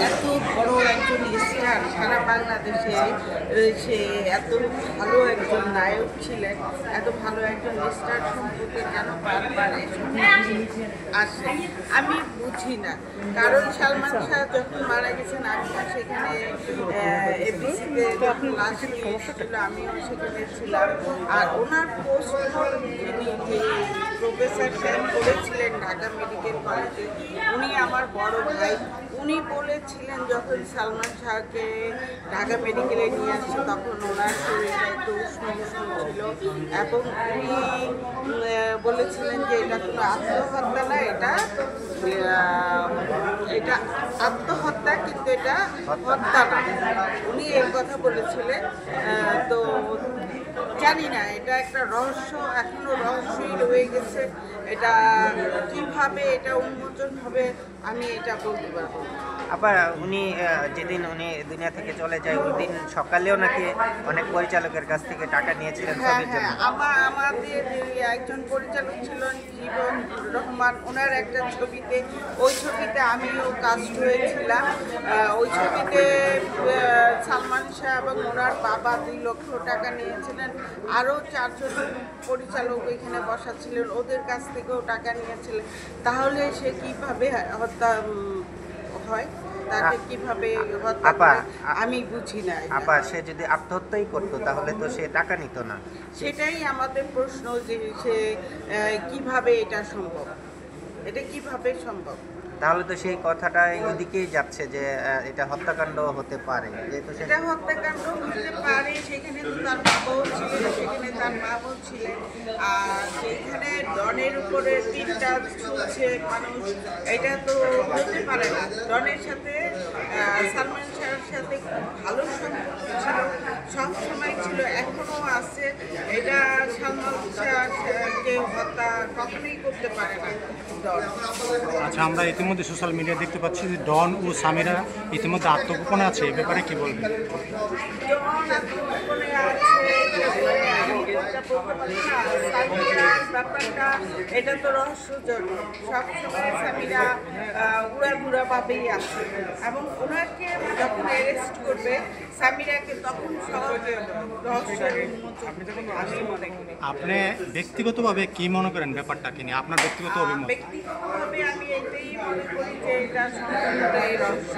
এত বড় একজন স্টার সারা বাংলাদেশে, সে এত ভালো একজন নায়ক ছিলেন, এত ভালো একজন স্টার সম্পর্কে কেন বারবার এসব আসে আমি বুঝি না। কারণ সালমান শাহ যখন মারা গেছেন আমি সেখানে এবিসিতে যখন লাস্ট ছিল আমিও সেখানে ছিলাম। আর ওনার পোস্ট যিনি যে প্রফেসর স্যার করেছিলেন ঢাকা মেডিকেল কলেজে, উনি আমার বড় ভাই। উনি বলেছিলেন যখন সালমান শাহকে ঢাকা মেডিকেলে নিয়ে আসছে তখন ওনার শরীরটা একটু উষ্ণ উষ্ণ ছিল এবং উনি বলেছিলেন যে এটা কোনো আত্মহত্যা না, এটা আত্মহত্যা কিন্তু এটা হত্যা না, উনি এই কথা বলেছিলেন। তো জানি না, এটা একটা রহস্য, এখনো রহস্যই রয়ে গেছে। এটা কিভাবে এটা উন্মোচন হবে আমি এটা বলতে পারবো না। আবার উনি যেদিন উনি দুনিয়া থেকে চলে যায় ওই দিন সকালেও নাকি অনেক পরিচালকের কাছ থেকে টাকা নিয়েছিলেন হ্যাঁ ছবির জন্য। হ্যাঁ, আমাদের একজন পরিচালক ছিলেন জীবন রহমান, ওনার একটা ছবিতে, ওই ছবিতে আমিও কাস্ট হয়েছিলাম। ওই ছবিতে সালমান শাহ এবং ওনার বাবা 2 লক্ষ টাকা নিয়েছিলেন। আরও 4 জন পরিচালক এখানে বসা ছিলেন, ওদের কাছ থেকেও টাকা নিয়েছিলেন। তাহলে সে কিভাবে হত্যা হয়, তাকে কিভাবে হত্যা করে আমি বুঝি না। আপা সে যদি আত্মহত্যাই করতো তাহলে তো সে টাকা নিত না। সেটাই আমাদের প্রশ্ন যে সে কিভাবে এটা সম্ভব, এটা কিভাবে সম্ভব। তাহলে তো সেই কথাটাই ওদিকেই যাচ্ছে যে এটা হত্যাকাণ্ড হতে পারে, যেহেতু এটা হত্যাকাণ্ড হতে পারে। সেখানে তো তার বাবাও ছিলেন, সেখানে তার মাও ছিলেন। আর সেখানে ডনের উপরে 3টা ছুটছে মানুষ, এটা তো হতে পারে না। ডনের সাথে সালমান শাহের সাথে খুব ভালো সম্পর্ক ছিল, সব সময় ছিল, এখনো আছে। এটা সালমান শাহকে হত্যা কখনোই করতে পারে না ডন। আচ্ছা, আমরা ইতিমধ্যে সোশ্যাল মিডিয়া দেখতে পাচ্ছি যে ডন ও সামিরা ইতিমধ্যে আত্মগোপনে আছে, এই ব্যাপারে কি বলবেন? ব্যাপারটা এটা তো রহস্যজনক। সবসময় সামিরা উড়াধুরা ভাবেই আছে এবং ওনাকে যখন অ্যারেস্ট করবে সামিরাকে তখন সহজে রহস্যের উন্মোচন আমি মনে করি। আপনি ব্যক্তিগতভাবে কি মনে করেন ব্যাপারটাকে নিয়ে, আপনার ব্যক্তিগত অভিমত? ব্যক্তিগতভাবে আমি এটাই মনে করি যে এটা সম্পূর্ণটাই রহস্য।